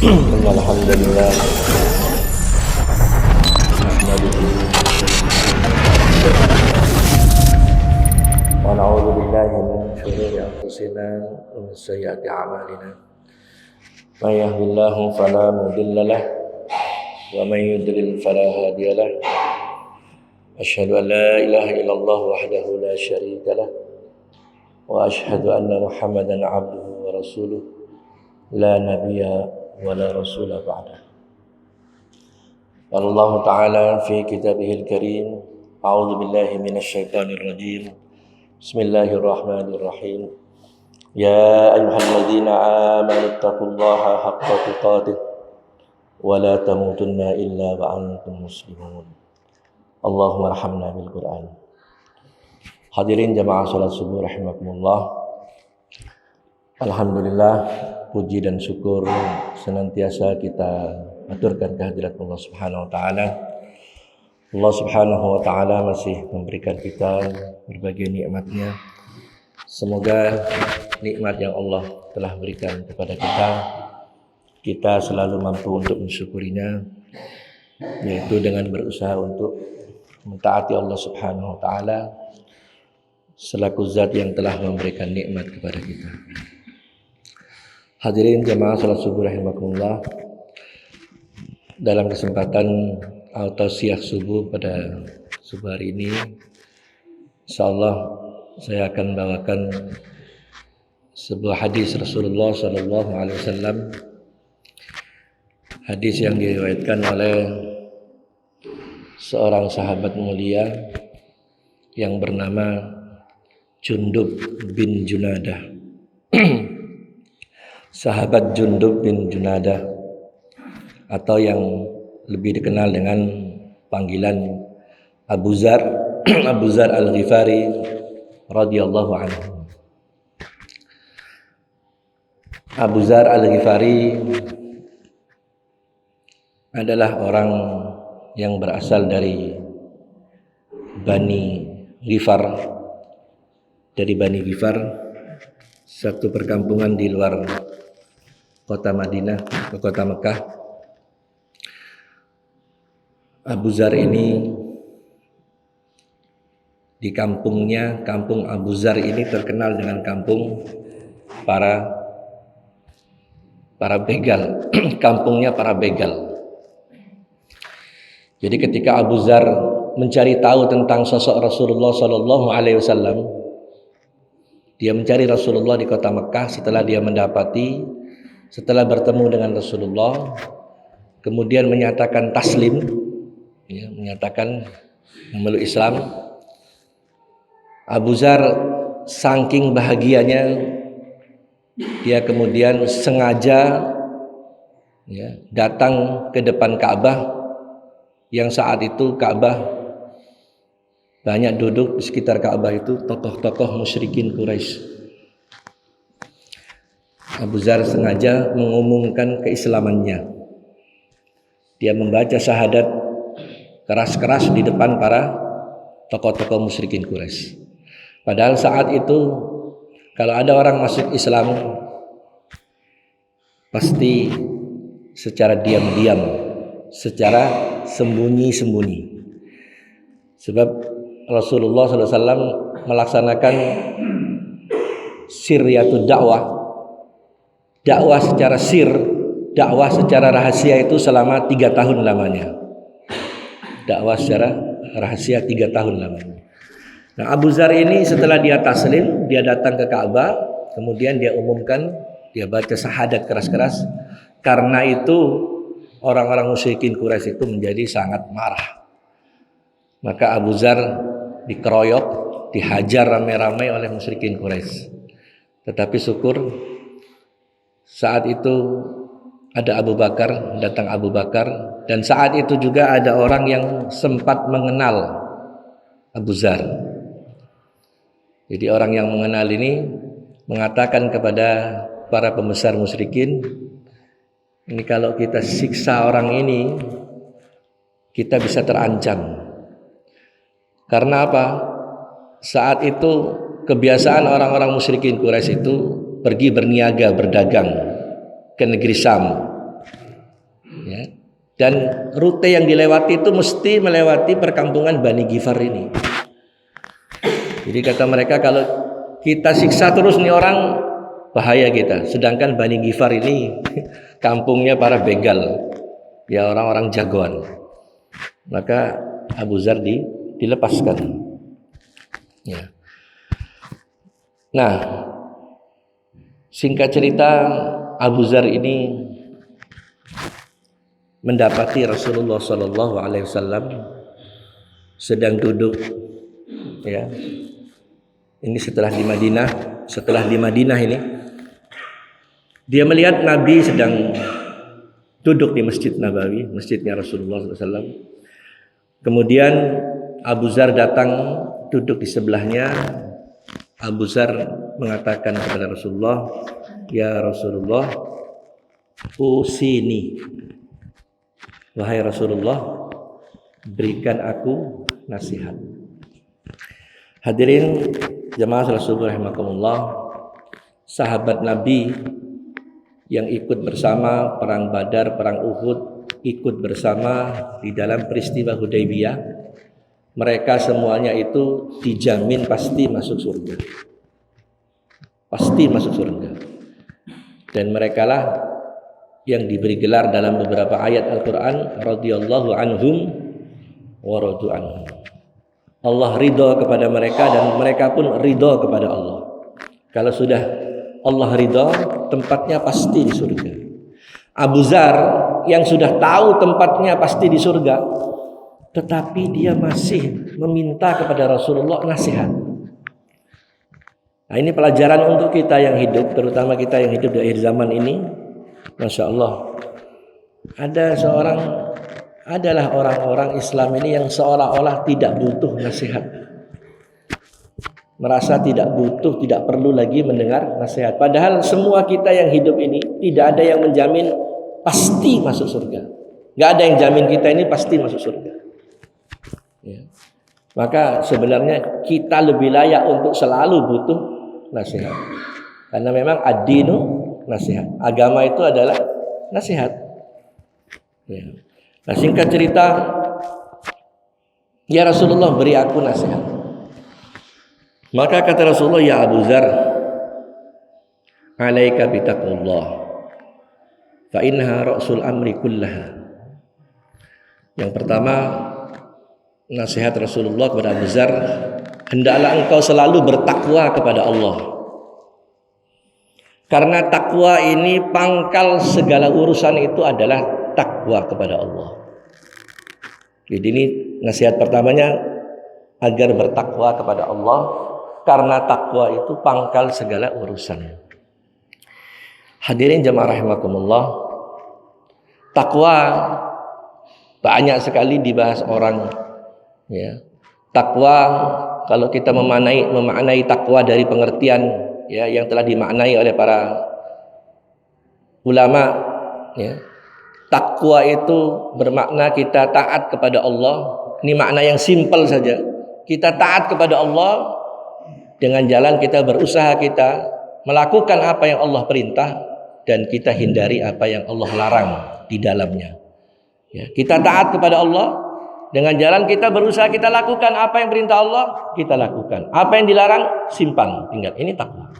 الحمد لله نحمده ونعوذ بالله من شرور أنفسنا ومن سيئات أعمالنا من يهد الله فلا مضل له ومن يضلل فلا هادي له أشهد أن لا إله إلا الله وحده لا شريك له وأشهد أن محمدا عبده ورسوله لا نبي ولا رسول بعده. قال الله تعالى في كتابه الكريم أعوذ بالله من الشيطان الرجيم بسم الله الرحمن الرحيم يا أيها الذين آمنوا اتقوا الله حق تقاته ولا تموتن إلا وأنتم مسلمون. Allahumma arhamna bil Quran. Hadirin jamaah salat subuh rahimakumullah. Alhamdulillah, puji dan syukur senantiasa kita aturkan kehadirat Allah Subhanahu wa taala. Allah Subhanahu wa taala masih memberikan kita berbagai nikmat-Nya. Semoga nikmat yang Allah telah berikan kepada kita selalu mampu untuk mensyukurinya, yaitu dengan berusaha untuk mentaati Allah Subhanahu wa taala selaku zat yang telah memberikan nikmat kepada kita. Hadirin jamaah salat subuh rahimakumullah. Dalam kesempatan tausiyah subuh pada subuh hari ini, insyaallah saya akan bawakan sebuah hadis Rasulullah sallallahu alaihi wasallam. Hadis yang diriwayatkan oleh seorang sahabat mulia yang bernama Jundub bin Junadah. Sahabat Jundub bin Junadah, atau yang lebih dikenal dengan panggilan Abu Zar Abu Zar Al-Ghifari radhiyallahu anhu. Abu Zar Al-Ghifari adalah orang yang berasal dari Bani Ghifar, satu perkampungan di luar kota Madinah, ke kota Mekah. Abu Zar ini di kampungnya, kampung Abu Zar ini terkenal dengan kampung para begal. Kampungnya para begal. Jadi ketika Abu Zar mencari tahu tentang sosok Rasulullah sallallahu alaihi wasallam, dia mencari Rasulullah di kota Mekah. Setelah bertemu dengan Rasulullah, kemudian menyatakan taslim, menyatakan memeluk Islam. Abu Zar saking bahagianya, dia kemudian sengaja datang ke depan Ka'bah, yang saat itu Ka'bah banyak duduk di sekitar Ka'bah itu tokoh-tokoh musyrikin Quraisy. Abu Zar sengaja mengumumkan keislamannya. Dia membaca syahadat keras-keras di depan para tokoh-tokoh musyrikin Quraisy. Padahal saat itu kalau ada orang masuk Islam pasti secara diam-diam, secara sembunyi-sembunyi. Sebab Rasulullah SAW melaksanakan sirriyatud dakwah secara dakwah secara rahasia itu selama 3 tahun lamanya. Dakwah secara rahasia 3 tahun lamanya. Nah, Abu Zar ini setelah dia taslim, dia datang ke Ka'bah, kemudian dia umumkan, dia baca syahadat keras-keras. Karena itu orang-orang musyrikin Quraisy itu menjadi sangat marah. Maka Abu Zar dikeroyok, dihajar ramai-ramai oleh musyrikin Quraisy. Tetapi syukur saat itu ada Abu Bakar, datang Abu Bakar, dan saat itu juga ada orang yang sempat mengenal Abu Zar. Jadi orang yang mengenal ini mengatakan kepada para pembesar musyrikin, ini kalau kita siksa orang ini, kita bisa terancam. Karena apa? Saat itu kebiasaan orang-orang musyrikin Quraisy itu pergi berniaga, berdagang ke negeri Syam. Dan rute yang dilewati itu mesti melewati perkampungan Bani Ghifar ini. Jadi kata mereka, kalau kita siksa terus nih orang, bahaya kita. Sedangkan Bani Ghifar ini kampungnya para begal, ya orang-orang jagoan. Maka Abu Dzar dilepaskan. Ya. Nah, singkat cerita, Abu Dzar ini mendapati Rasulullah Sallallahu Alaihi Wasallam sedang duduk, ya. Ini setelah di Madinah ini, dia melihat Nabi sedang duduk di Masjid Nabawi, masjidnya Rasulullah SAW. Kemudian Abu Dzar datang duduk di sebelahnya. Abu Dzar mengatakan kepada Rasulullah, "Ya Rasulullah, usini." Wahai Rasulullah, berikan aku nasihat. Hadirin jamaah Rasulullah rahimakumullah, sahabat Nabi yang ikut bersama perang Badar, perang Uhud, ikut bersama di dalam peristiwa Hudaybiyah, mereka semuanya itu dijamin pasti masuk surga. Pasti masuk surga. Dan merekalah yang diberi gelar dalam beberapa ayat Al-Quran, radhiyallahu anhum wa radu anhum. Allah ridho kepada mereka dan mereka pun ridho kepada Allah. Kalau sudah Allah ridho, tempatnya pasti di surga. Abu Dzar yang sudah tahu tempatnya pasti di surga, tetapi dia masih meminta kepada Rasulullah nasihat. Nah, ini pelajaran untuk kita yang hidup, terutama kita yang hidup di akhir zaman ini. Masya Allah, adalah orang-orang Islam ini yang seolah-olah tidak butuh nasihat, merasa tidak butuh, tidak perlu lagi mendengar nasihat. Padahal semua kita yang hidup ini tidak ada yang menjamin pasti masuk surga. Gak ada yang jamin kita ini pasti masuk surga. Ya. Maka sebenarnya kita lebih layak untuk selalu butuh nasihat. Karena memang ad-dinu nasihat. Agama itu adalah nasihat. Ya. Nah, singkat cerita, ya Rasulullah, beri aku nasihat. Maka kata Rasulullah, ya Abu Dzar, alaika bitaqullah, fa innaha ra'sul amri kullaha. Yang pertama, nasihat Rasulullah kepada Abu Dzar, hendaklah engkau selalu bertakwa kepada Allah. Karena takwa ini pangkal segala urusan, itu adalah takwa kepada Allah. Jadi ini nasihat pertamanya, agar bertakwa kepada Allah, karena takwa itu pangkal segala urusan. Hadirin jamaah rahimakumullah, takwa banyak sekali dibahas orang, ya. Takwa, kalau kita memaknai takwa dari pengertian, ya, yang telah dimaknai oleh para ulama, ya. Takwa itu bermakna kita taat kepada Allah. Ini makna yang simpel saja. Kita taat kepada Allah dengan jalan kita berusaha, kita melakukan apa yang Allah perintah dan kita hindari apa yang Allah larang di dalamnya. Ya, kita taat kepada Allah dengan jalan kita berusaha, kita lakukan apa yang perintah Allah, kita lakukan. Apa yang dilarang, simpan, tinggal. Ini takwa.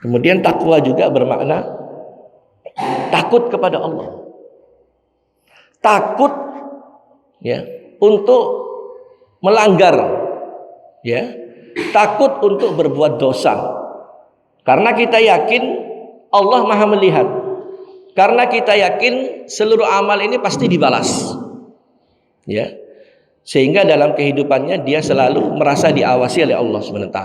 Kemudian takwa juga bermakna takut kepada Allah. Takut, ya, untuk melanggar, ya. Takut untuk berbuat dosa. Karena kita yakin Allah Maha melihat. Karena kita yakin seluruh amal ini pasti dibalas. Ya. Sehingga dalam kehidupannya dia selalu merasa diawasi oleh Allah SWT.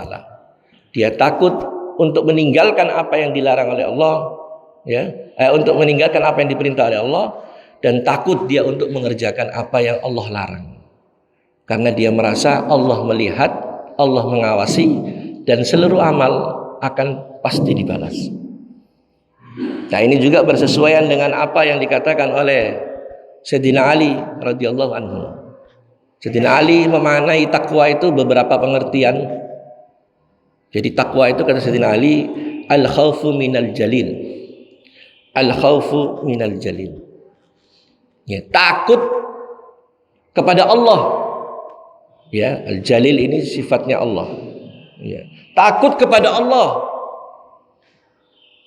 Dia takut untuk meninggalkan apa yang dilarang oleh Allah, ya, untuk meninggalkan apa yang diperintah oleh Allah, dan takut dia untuk mengerjakan apa yang Allah larang. Karena dia merasa Allah melihat, Allah mengawasi, dan seluruh amal akan pasti dibalas. Nah, ini juga bersesuaian dengan apa yang dikatakan oleh Sayyidina Ali radhiyallahu anhu. Sayyidina Ali memaknai takwa itu beberapa pengertian. Jadi takwa itu, kata Sayyidina Ali, al-khawfu minal jalil. Al-khawfu minal jalil. Ya, takut kepada Allah. Ya, Al-Jalil ini sifatnya Allah. Ya, takut kepada Allah.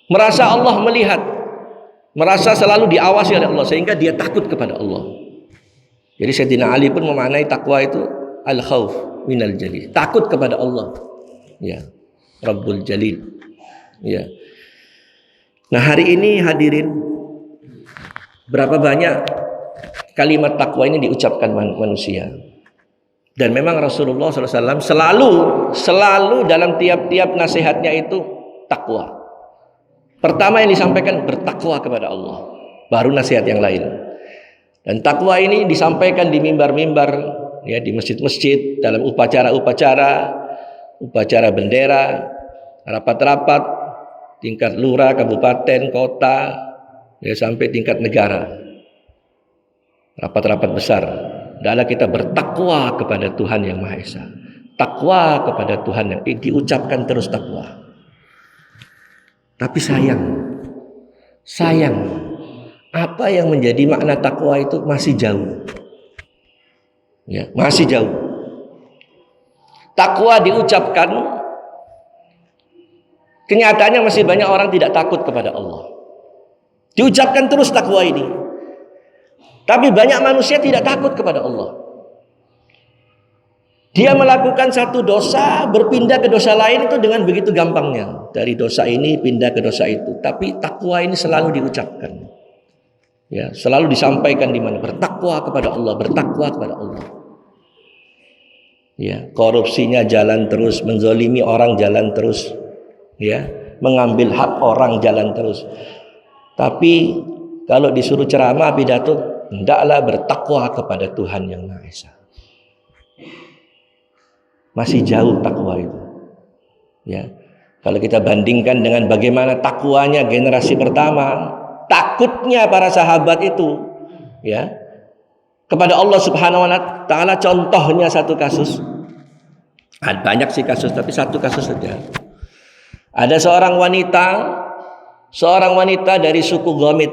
Merasa Allah melihat, merasa selalu diawasi oleh Allah sehingga dia takut kepada Allah. Jadi Sayyidina Ali pun memaknai takwa itu al-khauf minal jalil, takut kepada Allah. Ya, Rabbul Jalil. Ya. Nah, hari ini hadirin, berapa banyak kalimat takwa ini diucapkan manusia. Dan memang Rasulullah SAW selalu dalam tiap-tiap nasihatnya itu takwa. Pertama yang disampaikan bertakwa kepada Allah, baru nasihat yang lain. Dan takwa ini disampaikan di mimbar-mimbar, ya, di masjid-masjid, dalam upacara bendera, rapat-rapat tingkat lurah, kabupaten, kota, ya, sampai tingkat negara. Rapat-rapat besar. Adalah kita bertakwa kepada Tuhan yang Maha Esa. Takwa kepada Tuhan yang diucapkan terus takwa. Tapi sayang, apa yang menjadi makna takwa itu masih jauh. Ya, masih jauh. Takwa diucapkan, kenyataannya masih banyak orang tidak takut kepada Allah. Diucapkan terus takwa ini. Tapi banyak manusia tidak takut kepada Allah. Dia melakukan satu dosa, berpindah ke dosa lain itu dengan begitu gampangnya. Dari dosa ini pindah ke dosa itu. Tapi takwa ini selalu diucapkan. Ya, selalu disampaikan di mana? Bertakwa kepada Allah, bertakwa kepada Allah. Ya, korupsinya jalan terus, menzolimi orang jalan terus. Ya, mengambil hak orang jalan terus. Tapi kalau disuruh ceramah pidato, hendaklah bertakwa kepada Tuhan yang Maha Esa. Masih jauh takwa itu. Ya. Kalau kita bandingkan dengan bagaimana takwanya generasi pertama, takutnya para sahabat itu, ya, kepada Allah Subhanahu wa taala, contohnya satu kasus. Ada banyak sih kasus, tapi satu kasus saja. Ada seorang wanita dari suku Ghamid,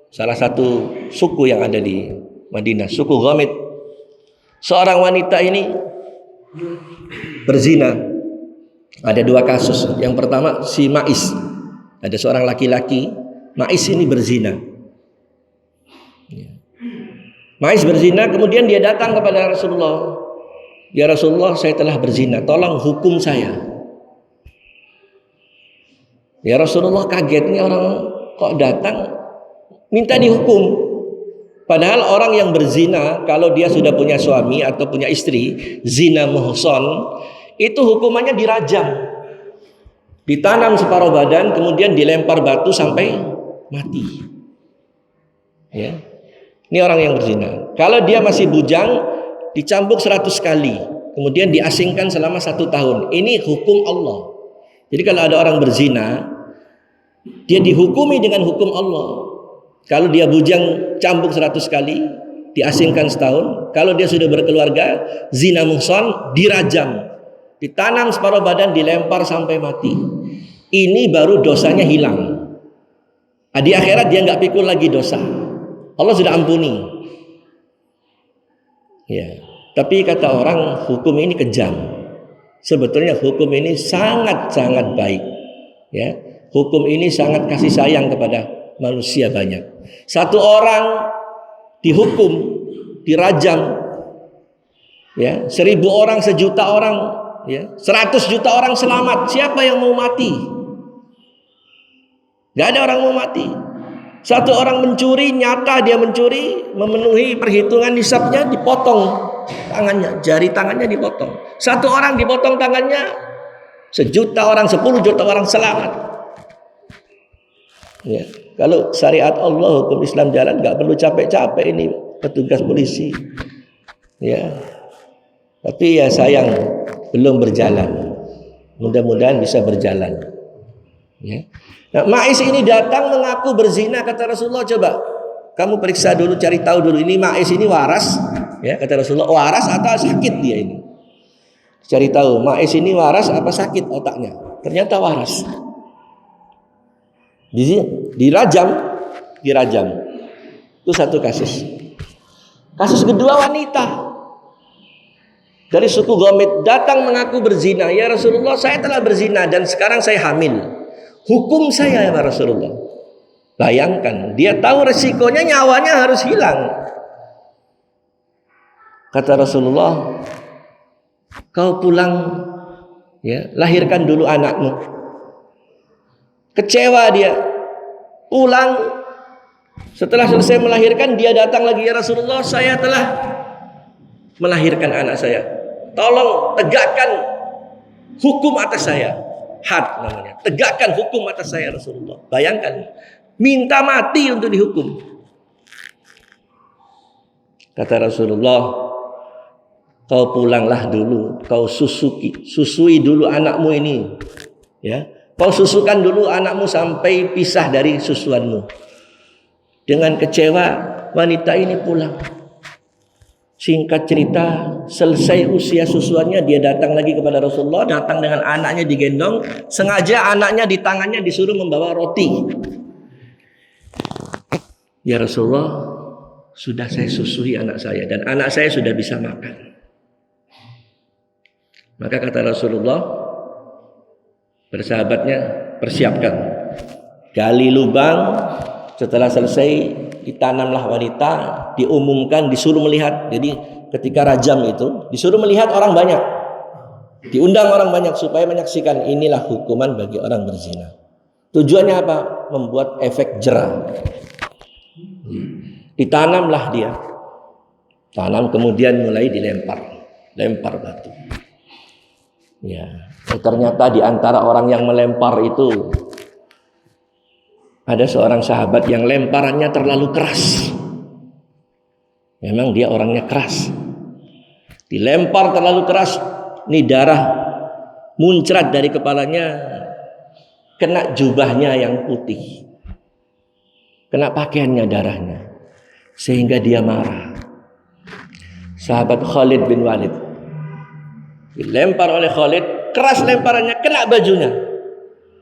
salah satu suku yang ada di Madinah, suku Ghamid. Seorang wanita ini berzina. Ada dua kasus. Yang pertama si Ma'is. Ada seorang laki-laki, Ma'is ini berzina. Ma'is berzina, kemudian dia datang kepada Rasulullah. Ya Rasulullah, saya telah berzina, tolong hukum saya. Ya Rasulullah kaget, ini orang kok datang minta dihukum. Padahal orang yang berzina, kalau dia sudah punya suami atau punya istri, zina muhson, itu hukumannya dirajam, ditanam separuh badan, kemudian dilempar batu sampai mati. Ya, ini orang yang berzina. Kalau dia masih bujang, dicambuk 100 kali, kemudian diasingkan selama 1 tahun. Ini hukum Allah. Jadi kalau ada orang berzina, dia dihukumi dengan hukum Allah. Kalau dia bujang, cambuk 100 kali, diasingkan setahun. Kalau dia sudah berkeluarga, zina muhson, dirajam, ditanam separuh badan, dilempar sampai mati. Ini baru dosanya hilang. Di akhirat dia nggak pikul lagi dosa. Allah sudah ampuni. Ya, tapi kata orang hukum ini kejam. Sebetulnya hukum ini sangat-sangat baik. Ya, hukum ini sangat kasih sayang kepada manusia banyak. Satu orang dihukum, dirajam, ya, 1000 orang, 1.000.000 orang, ya, 100 juta orang selamat. Siapa yang mau mati? Gak ada orang mau mati. Satu orang mencuri, nyata dia mencuri, memenuhi perhitungan nisabnya, dipotong tangannya, jari tangannya dipotong. Satu orang dipotong tangannya, 1 juta orang, 10 juta orang selamat. Ya, kalau syariat Allah, hukum Islam jalan, nggak perlu capek-capek ini petugas polisi. Ya, tapi ya sayang belum berjalan. Mudah-mudahan bisa berjalan. Ya. Nah, Ma'is ini datang mengaku berzina, kata Rasulullah, coba kamu periksa dulu, cari tahu dulu ini Ma'is ini waras, ya, kata Rasulullah, waras atau sakit dia ini. Cari tahu Ma'is ini waras apa sakit otaknya. Ternyata waras. Dirajam. Itu satu kasus. Kasus kedua, wanita dari suku Ghamid datang mengaku berzina. Ya Rasulullah, saya telah berzina dan sekarang saya hamil. Hukum saya ya Rasulullah. Bayangkan, dia tahu resikonya, nyawanya harus hilang. Kata Rasulullah, kau pulang, ya, lahirkan dulu anakmu. Kecewa dia, pulang. Setelah selesai melahirkan, dia datang lagi, ya Rasulullah, saya telah melahirkan anak saya. Tolong tegakkan hukum atas saya. Had namanya. Tegakkan hukum atas saya Rasulullah. Bayangkan, minta mati untuk dihukum. Kata Rasulullah, kau pulanglah dulu, kau susui dulu anakmu ini. Ya, kau susukan dulu anakmu sampai pisah dari susuanmu. Dengan kecewa, wanita ini pulang. Singkat cerita, selesai usia susuannya, dia datang lagi kepada Rasulullah, datang dengan anaknya digendong, sengaja anaknya di tangannya disuruh membawa roti. Ya Rasulullah, sudah saya susui anak saya dan anak saya sudah bisa makan. Maka kata Rasulullah, bersahabatnya, persiapkan, gali lubang. Setelah selesai ditanamlah wanita, diumumkan, disuruh melihat. Jadi ketika rajam itu disuruh melihat orang banyak, diundang orang banyak supaya menyaksikan. Inilah hukuman bagi orang berzina. Tujuannya apa? Membuat efek jera. Ditanamlah dia, tanam, kemudian mulai lempar batu. Ya, ternyata di antara orang yang melempar itu ada seorang sahabat yang lemparannya terlalu keras. Memang dia orangnya keras. Dilempar terlalu keras, nih darah muncrat dari kepalanya, kena jubahnya yang putih, kena pakaiannya darahnya, sehingga dia marah. Sahabat Khalid bin Walid dilempar oleh Khalid, keras lemparannya, kena bajunya,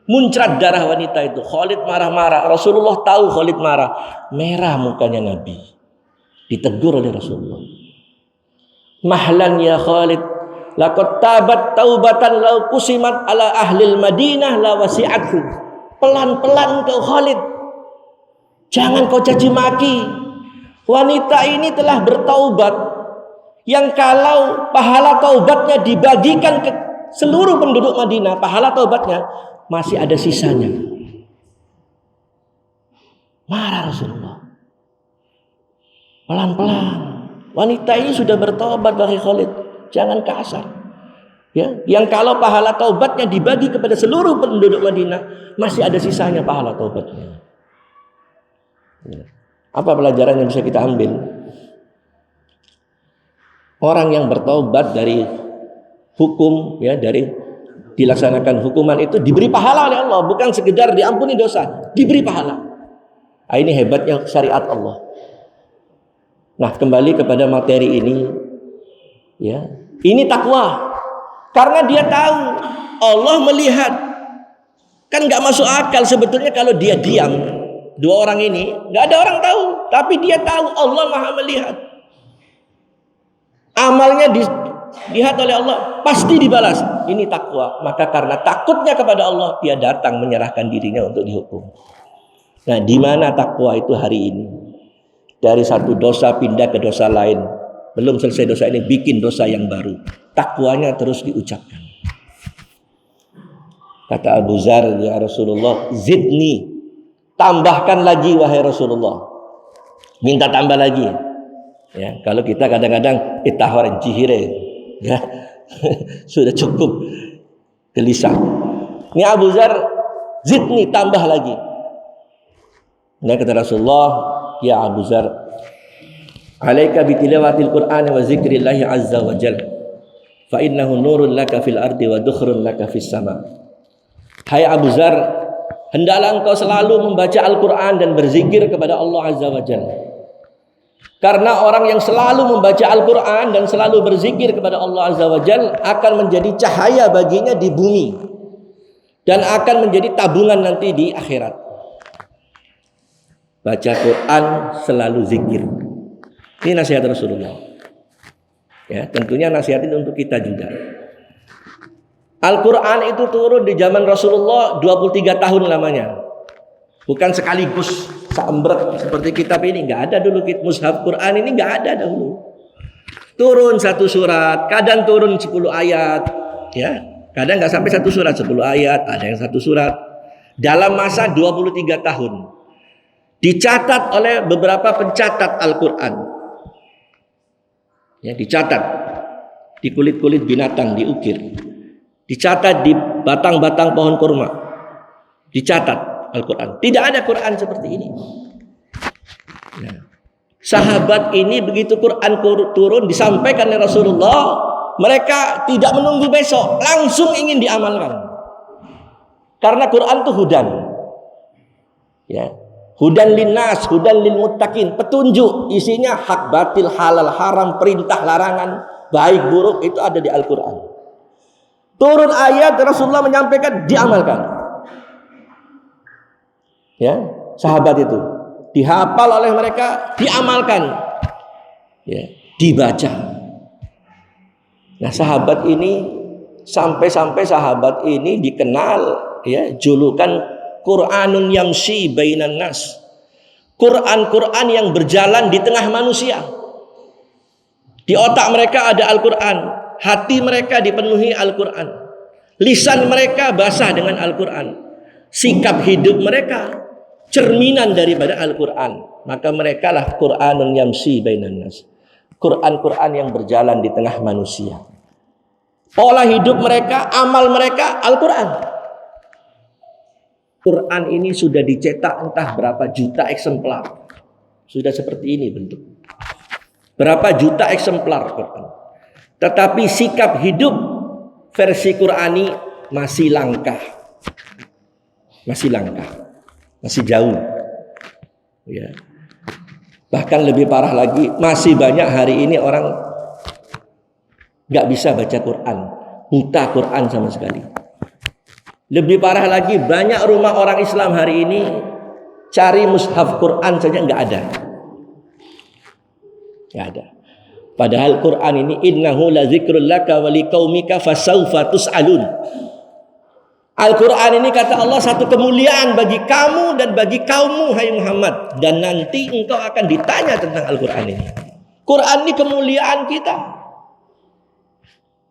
muncrat darah wanita itu. Khalid marah-marah. Rasulullah tahu Khalid marah. Merah mukanya Nabi. Ditegur oleh Rasulullah. Mahlan ya Khalid, laqad tabat taubatan law kusimat ala ahlil Madinah la wasi'athu. Pelan-pelan kau Khalid, jangan kau caci maki. Wanita ini telah bertaubat, yang kalau pahala taubatnya dibagikan ke seluruh penduduk Madinah, pahala taubatnya masih ada sisanya. Marah Rasulullah. Pelan-pelan. Wanita ini sudah bertobat bagi Khalid. Jangan kasar. Ya, yang kalau pahala taubatnya dibagi kepada seluruh penduduk Madinah, masih ada sisanya pahala taubatnya. Ya. Apa pelajaran yang bisa kita ambil? Orang yang bertaubat dari hukum, ya, dari dilaksanakan hukuman itu diberi pahala oleh Allah, bukan sekedar diampuni dosa, diberi pahala. Nah, ini hebatnya syariat Allah. Nah, kembali kepada materi ini, ya, ini takwa. Karena dia tahu Allah melihat. Kan nggak masuk akal sebetulnya kalau dia diam. Dua orang ini nggak ada orang tahu, tapi dia tahu Allah Maha melihat. Amalnya dilihat oleh Allah, pasti dibalas. Ini takwa. Maka karena takutnya kepada Allah, dia datang menyerahkan dirinya untuk dihukum. Nah, di mana takwa itu hari ini? Dari satu dosa pindah ke dosa lain. Belum selesai dosa ini, bikin dosa yang baru. Takwanya terus diucapkan. Kata Abu Dzar, ya Rasulullah, zidni, tambahkan lagi wahai Rasulullah. Minta tambah lagi. Ya, kalau kita kadang-kadang itahor jihire, ya, sudah cukup gelisah. Ini Abu Dzar, zidni, tambah lagi. Nah, kata Rasulullah, ya Abu Dzar, alaika bitilawatil Qur'an wa zikrillahi azza wa jalla, fa innahu nurun laka fil ardi wa dukhrun laka fis sama. Hai Abu Dzar, hendaklah engkau selalu membaca Al-Qur'an dan berzikir kepada Allah azza wa jalla. Karena orang yang selalu membaca Al-Quran dan selalu berzikir kepada Allah Azza wa Jalla akan menjadi cahaya baginya di bumi dan akan menjadi tabungan nanti di akhirat. baca Quran, selalu zikir. Ini nasihat Rasulullah. Ya, tentunya nasihat itu untuk kita juga. Al-Quran itu turun di zaman Rasulullah 23 tahun lamanya. Bukan sekaligus seambrek seperti kitab ini. Nggak ada dulu mushaf Quran ini, nggak ada dahulu. Turun satu surat, kadang turun 10 ayat, ya. Kadang nggak sampai satu surat, 10 ayat, ada yang satu surat. Dalam masa 23 tahun. Dicatat oleh beberapa pencatat Al-Quran. Ya, dicatat di kulit-kulit binatang, diukir. Dicatat di batang-batang pohon kurma. Dicatat Al-Quran. Tidak ada Quran seperti ini. Ya. Sahabat ini begitu Quran turun disampaikan oleh Rasulullah, mereka tidak menunggu besok, langsung ingin diamalkan. Karena Quran itu hudan. Ya. Hudan linnas, hudan lil muttaqin, petunjuk, isinya hak batil, halal haram, perintah larangan, baik buruk, itu ada di Al-Quran. Turun ayat, Rasulullah menyampaikan, diamalkan. Ya, sahabat itu dihafal oleh mereka, diamalkan, ya, dibaca. Nah, sahabat ini sampai-sampai sahabat ini dikenal, ya, julukan Quranun yamshi bainan nas. Quran yang berjalan di tengah manusia. Di otak mereka ada Al-Quran, hati mereka dipenuhi Al-Quran, lisan mereka basah dengan Al-Quran, sikap hidup mereka cerminan daripada Al-Quran. Maka mereka lah Quranun yamshi bainan nas. Quran yang berjalan di tengah manusia. Pola hidup mereka, amal mereka Al-Quran. Quran ini sudah dicetak entah berapa juta eksemplar. Sudah seperti ini bentuk. Berapa juta eksemplar Quran. Tetapi sikap hidup versi Qurani masih langka. Masih langka. Masih jauh. Ya. Bahkan lebih parah lagi, masih banyak hari ini orang nggak bisa baca Quran, buta Quran sama sekali. Lebih parah lagi, banyak rumah orang Islam hari ini cari mushaf Quran saja nggak ada. Nggak ada. Padahal Quran ini innahu lazikrul laka wa liqaumika fasawfa tus'alun. Al-Quran ini kata Allah satu kemuliaan bagi kamu dan bagi kaummu, hai Muhammad. Dan nanti engkau akan ditanya tentang Al-Quran ini. Quran ini kemuliaan kita.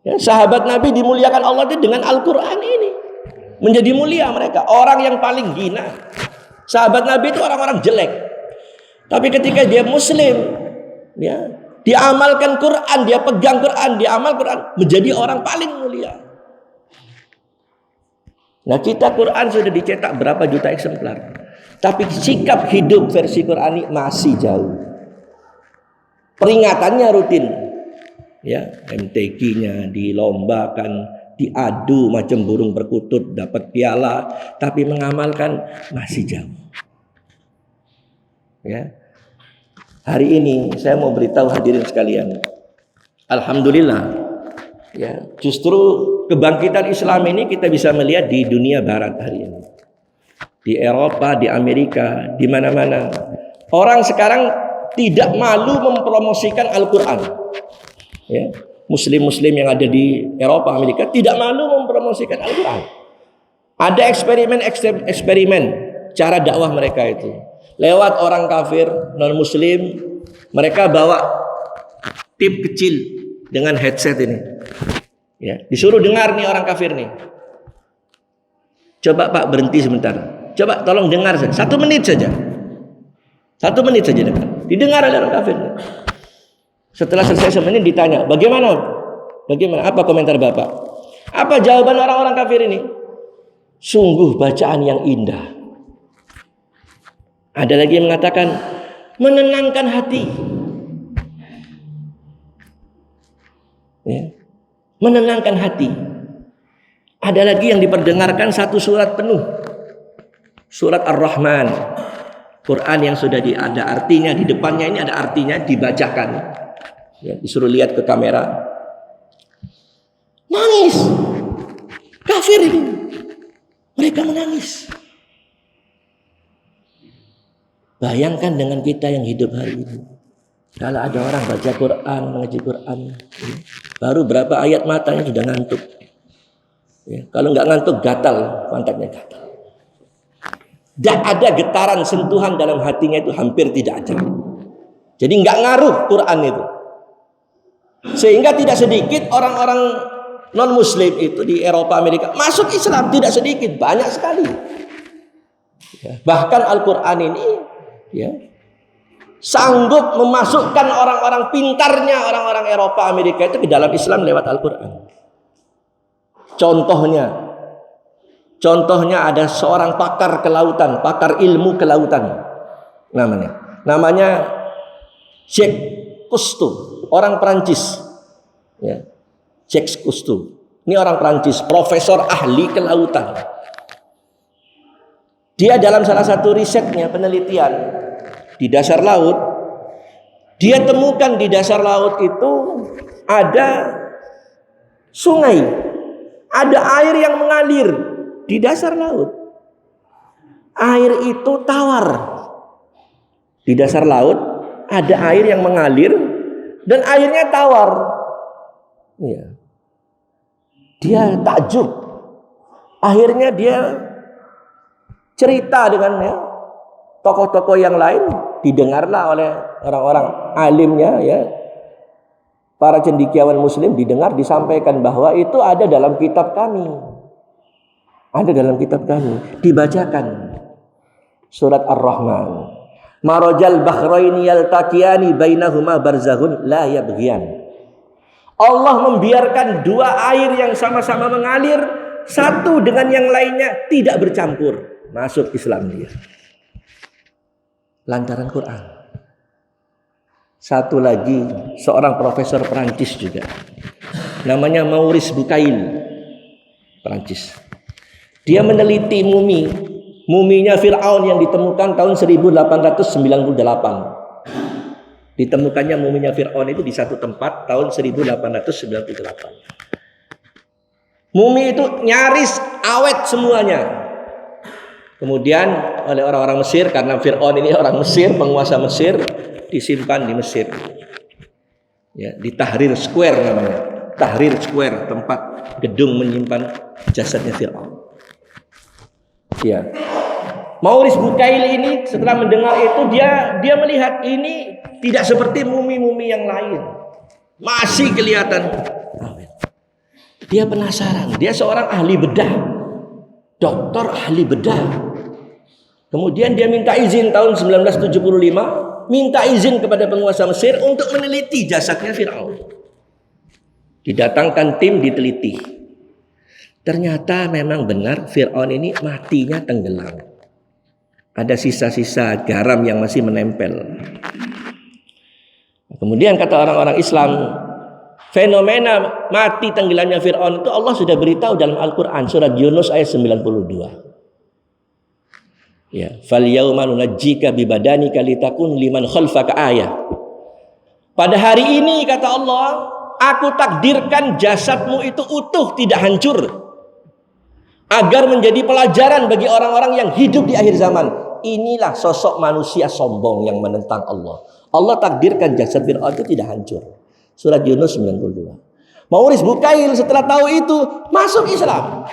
Ya, sahabat Nabi dimuliakan Allah itu dengan Al-Quran ini. Menjadi mulia mereka. Orang yang paling hina. Sahabat Nabi itu orang-orang jelek. Tapi ketika dia Muslim, ya, diamalkan Quran, dia pegang Quran, dia amal Quran, menjadi orang paling mulia. Nah, kita Quran sudah dicetak berapa juta eksemplar, tapi sikap hidup versi Qurani masih jauh. Peringatannya rutin, ya, MTQ-nya dilombakan, diadu macam burung perkutut dapat piala, tapi mengamalkan masih jauh. Ya, hari ini saya mau beritahu hadirin sekalian, alhamdulillah, ya, justru kebangkitan Islam ini kita bisa melihat di dunia barat hari ini. Di Eropa, di Amerika, di mana-mana. Orang sekarang tidak malu mempromosikan Al-Quran. Ya. Muslim-muslim yang ada di Eropa, Amerika tidak malu mempromosikan Al-Quran. Ada eksperimen cara dakwah mereka itu. Lewat orang kafir, non-muslim, mereka bawa tip kecil dengan headset ini. Ya, disuruh dengar nih orang kafir nih. Coba Pak berhenti sebentar. Coba tolong dengar saja. 1 menit saja. 1 menit saja dengar. Didengar oleh orang kafir. Setelah selesai semenit ditanya, bagaimana? Bagaimana? Apa komentar Bapak? Apa jawaban orang-orang kafir ini? Sungguh bacaan yang indah. Ada lagi yang mengatakan menenangkan hati. Ya. Menenangkan hati. Ada lagi yang diperdengarkan satu surat penuh. Surat Ar-Rahman. Quran yang sudah ada artinya. Di depannya ini ada artinya, dibacakan. Ya, disuruh lihat ke kamera. Nangis. Kafir ini. Mereka menangis. Bayangkan dengan kita yang hidup hari ini. Kalau ada orang baca Quran, mengaji Quran, baru berapa ayat matanya sudah ngantuk. Ya, kalau nggak ngantuk gatal, pantatnya gatal. Tidak ada getaran sentuhan dalam hatinya itu hampir tidak ada. Jadi nggak ngaruh Quran itu. Sehingga tidak sedikit orang-orang non-Muslim itu di Eropa, Amerika masuk Islam, tidak sedikit, banyak sekali. Ya, bahkan Al-Quran ini ya, sanggup memasukkan orang-orang pintarnya orang-orang Eropa, Amerika itu ke dalam Islam lewat Al-Quran. Contohnya ada seorang pakar kelautan, pakar ilmu kelautan namanya Jacques Cousteau, orang Perancis. Ya. Jacques Cousteau. Ini orang Perancis, profesor ahli kelautan. Dia dalam salah satu risetnya, penelitian di dasar laut, dia temukan di dasar laut itu ada sungai, ada air yang mengalir di dasar laut. Air itu tawar. Di dasar laut ada air yang mengalir dan airnya tawar. Ya. Dia takjub. Akhirnya dia cerita dengan tokoh-tokoh yang lain, didengarlah oleh orang-orang alimnya, ya, para cendekiawan Muslim, didengar, disampaikan bahwa itu ada dalam kitab kami, dibacakan surat Ar-Rahman. Marajal bahraini yaltaqiyani bainahuma barzakhun la yabghiyan. Allah membiarkan dua air yang sama-sama mengalir, satu dengan yang lainnya tidak bercampur. Masuk Islam dia. Lantaran Quran. Satu lagi, seorang profesor Perancis juga. Namanya Maurice Bucaille. Perancis. Dia meneliti muminya Fir'aun yang ditemukan tahun 1898. Ditemukannya muminya Fir'aun itu di satu tempat tahun 1898. Mumi itu nyaris awet semuanya. Kemudian oleh orang-orang Mesir, karena Fir'aun ini orang Mesir, penguasa Mesir, disimpan di Mesir. Ya, di Tahrir Square namanya. Tahrir Square, tempat gedung menyimpan jasadnya Fir'aun. Ya. Maurice Bucaille ini setelah mendengar itu dia melihat ini tidak seperti mumi-mumi yang lain. Masih kelihatan. Dia penasaran. Dia seorang ahli bedah. Doktor ahli bedah. Kemudian dia minta izin tahun 1975, minta izin kepada penguasa Mesir untuk meneliti jasadnya Fir'aun. Didatangkan tim diteliti. Ternyata memang benar Fir'aun ini matinya tenggelam. Ada sisa-sisa garam yang masih menempel. Kemudian kata orang-orang Islam, fenomena mati tenggelamnya Fir'aun itu Allah sudah beritahu dalam Al-Quran, surat Yunus ayat 92. Ya, fal yauma nunajjika bi badanika litakun liman khalfaka ayah. Pada hari ini kata Allah, aku takdirkan jasadmu itu utuh, tidak hancur, agar menjadi pelajaran bagi orang-orang yang hidup di akhir zaman. Inilah sosok manusia sombong yang menentang Allah. Allah takdirkan jasad Fir'aun itu tidak hancur. Surat Yunus 92. Maurice Bucaille setelah tahu itu masuk Islam.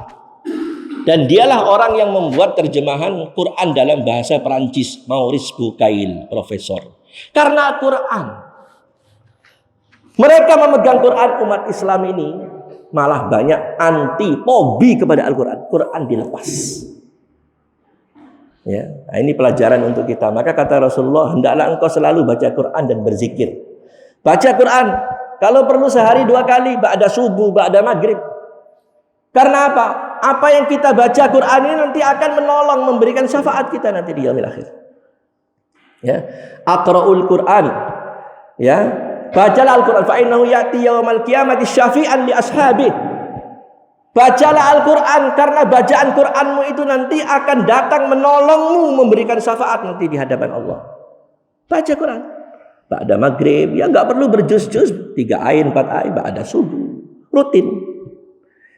Dan dialah orang yang membuat terjemahan Quran dalam bahasa Perancis. Maurice Bucaille, profesor. Karena Quran. Mereka memegang Quran, umat Islam ini malah banyak anti-fobi kepada Al-Quran. Quran dilepas. Ya, nah ini pelajaran untuk kita. Maka kata Rasulullah, hendaklah engkau selalu baca Quran dan berzikir. Baca Quran, kalau perlu sehari 2 kali, ba'da subuh, ba'da maghrib. Karena apa? Apa yang kita baca Quran ini nanti akan menolong, memberikan syafaat kita nanti di yaumil akhir. Ya, aqra'ul Quran. Ya, bacalah Al-Quran. Fa innahu ya'ti yaumal qiyamati syafi'an li ashabihi. Bacalah Al-Quran, karena bacaan Quranmu itu nanti akan datang menolongmu, memberikan syafaat nanti di hadapan Allah. Baca Quran. Ba'da maghrib, ya nggak perlu berjuz-juz, 3 ayat, 4 ayat, ba'da subuh. Rutin.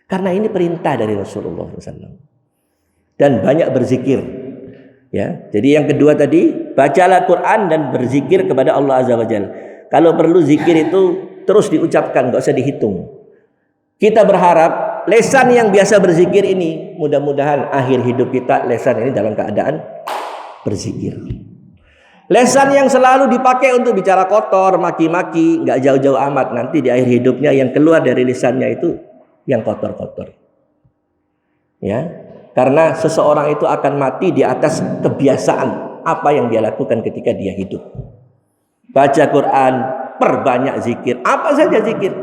Karena ini perintah dari Rasulullah SAW. Dan banyak berzikir. Ya, jadi yang kedua tadi, bacalah Quran dan berzikir kepada Allah Azza wa Jalla. Kalau perlu zikir itu terus diucapkan, nggak usah dihitung. Kita berharap lesan yang biasa berzikir ini, mudah-mudahan akhir hidup kita lesan ini dalam keadaan berzikir. Lesan yang selalu dipakai untuk bicara kotor, maki-maki, nggak jauh-jauh amat. Nanti di akhir hidupnya yang keluar dari lisannya itu yang kotor-kotor. Ya, karena seseorang itu akan mati di atas kebiasaan apa yang dia lakukan ketika dia hidup. Baca Quran, perbanyak zikir. Apa saja zikir.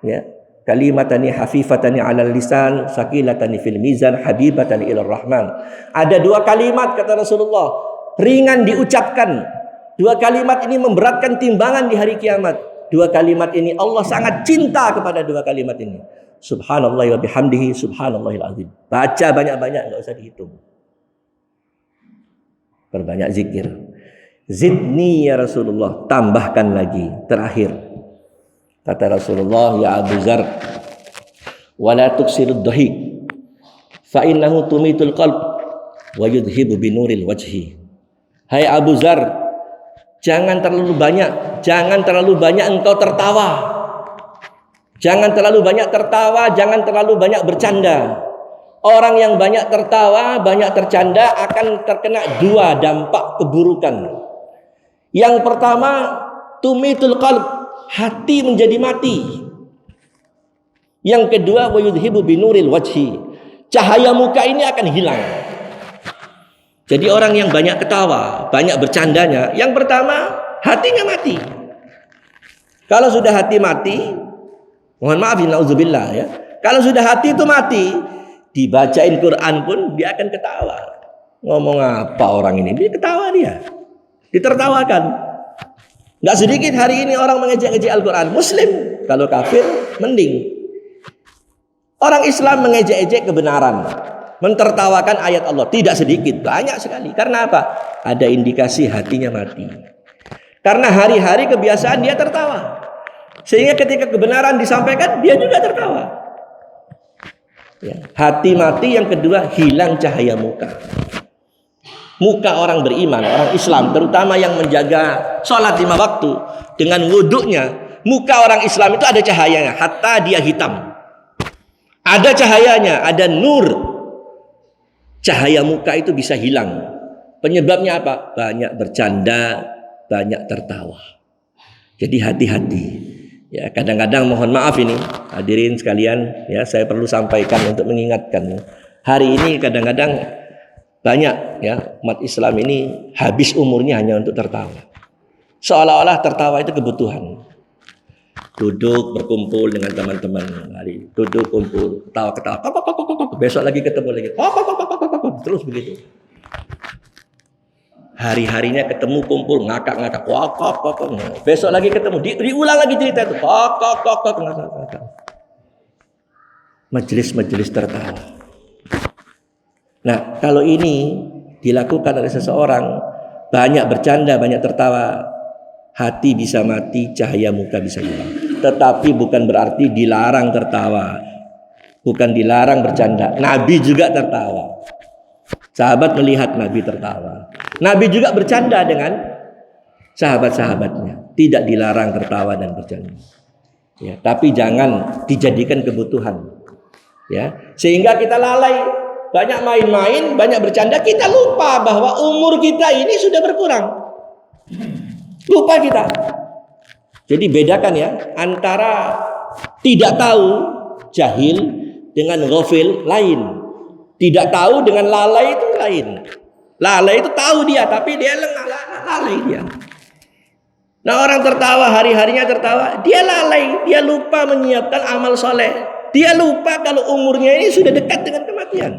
Ya, kalimatani hafifatani 'alal lisan, saqilatani fil mizan, habibatani ilar rahman. Ada 2 kalimat kata Rasulullah, ringan diucapkan. 2 kalimat ini memberatkan timbangan di hari kiamat. 2 kalimat ini Allah sangat cinta kepada 2 kalimat ini. Subhanallah wa bihamdihi, subhanallahil azim. Baca banyak-banyak, enggak usah dihitung. Perbanyak zikir. Zidni ya Rasulullah, tambahkan lagi. Terakhir kata Rasulullah, ya Abu Zar, wala tuksirud dhahik fa innahu tumitul qalb wa yudhibu binuril wajhi. Hai Abu Zar, jangan terlalu banyak engkau tertawa. Jangan terlalu banyak tertawa, jangan terlalu banyak bercanda. Orang yang banyak tertawa, banyak bercanda akan terkena 2 dampak keburukan. Yang pertama, tumitul qalb, hati menjadi mati. Yang kedua, wa yudhibu binuril wajhi, cahaya muka ini akan hilang. Jadi orang yang banyak ketawa, banyak bercandanya, yang pertama, hatinya mati. Kalau sudah hati mati, mohon maaf, na'udzubillah ya. Kalau sudah hati itu mati, dibacain Quran pun dia akan ketawa. Ngomong apa orang ini? Dia ketawa dia. Ditertawakan. Nggak sedikit hari ini orang mengejek-ejek Al-Quran. Muslim, kalau kafir mending. Orang Islam mengejek-ejek kebenaran, mentertawakan ayat Allah. Tidak sedikit, banyak sekali. Karena apa? Ada indikasi hatinya mati. Karena hari-hari kebiasaan dia tertawa. Sehingga ketika kebenaran disampaikan, dia juga tertawa. Ya. Hati mati, yang kedua hilang cahaya muka. Muka orang beriman, orang Islam, terutama yang menjaga sholat 5 waktu dengan wuduknya, muka orang Islam itu ada cahayanya, hatta dia hitam. Ada cahayanya, ada nur. Cahaya muka itu bisa hilang. Penyebabnya apa? Banyak bercanda, banyak tertawa. Jadi hati-hati. Ya, kadang-kadang mohon maaf ini hadirin sekalian, ya saya perlu sampaikan untuk mengingatkan. Hari ini kadang-kadang banyak ya umat Islam ini habis umurnya hanya untuk tertawa. Seolah-olah tertawa itu kebutuhan. Duduk berkumpul dengan teman-teman, hari duduk kumpul, ketawa-ketawa, besok lagi ketemu lagi, terus begitu. Hari-harinya ketemu kumpul ngakak-ngakak, besok lagi ketemu diulang lagi cerita itu, ngakak. Majelis-majelis tertawa. Nah, kalau ini dilakukan oleh seseorang, banyak bercanda, banyak tertawa, hati bisa mati, cahaya muka bisa hilang. Tetapi bukan berarti dilarang tertawa, bukan dilarang bercanda. Nabi juga tertawa. Sahabat melihat Nabi tertawa. Nabi juga bercanda dengan sahabat-sahabatnya. Tidak dilarang tertawa dan bercanda. Ya, tapi jangan dijadikan kebutuhan. Ya, sehingga kita lalai, banyak main-main, banyak bercanda, kita lupa bahwa umur kita ini sudah berkurang. Lupa kita. Jadi bedakan ya antara tidak tahu, jahil, dengan ghafil lain. Tidak tahu dengan lalai itu lain. Lalai itu tahu dia, tapi dia lalai dia. Nah, orang tertawa, hari-harinya tertawa, dia lalai, dia lupa menyiapkan amal soleh. Dia lupa kalau umurnya ini sudah dekat dengan kematian.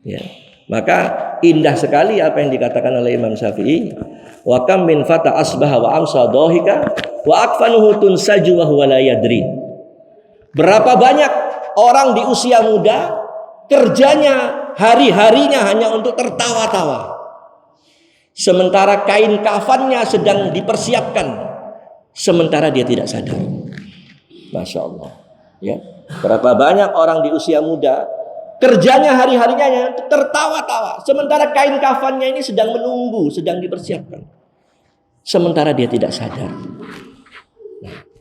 Ya. Maka indah sekali apa yang dikatakan oleh Imam Syafi'i, wa kam min fata asbaha wa amsa dhahika wa akfanuhu tunsaju wa huwa la yadri. Berapa banyak orang di usia muda kerjanya hari-harinya hanya untuk tertawa-tawa, sementara kain kafannya sedang dipersiapkan, sementara dia tidak sadar. Masya Allah. Ya. Berapa banyak orang di usia muda Kerjanya hari-harinya tertawa-tawa. Sementara kain kafannya ini sedang menunggu, sedang dipersiapkan. Sementara dia tidak sadar.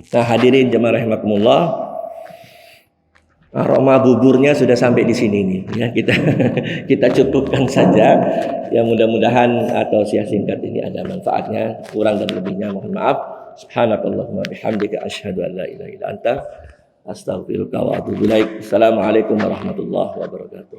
Nah, hadirin jemaah rahimakumullah, aroma buburnya sudah sampai di sini nih. Ya, kita cukupkan saja. Ya, mudah-mudahan atau singkat ini ada manfaatnya. Kurang dan lebihnya mohon maaf. Subhanakallahumma bihamdika asyhadu an la ilaha illa anta astaghfiruka wa atubu ilaik. Assalamualaikum warahmatullahi wabarakatuh.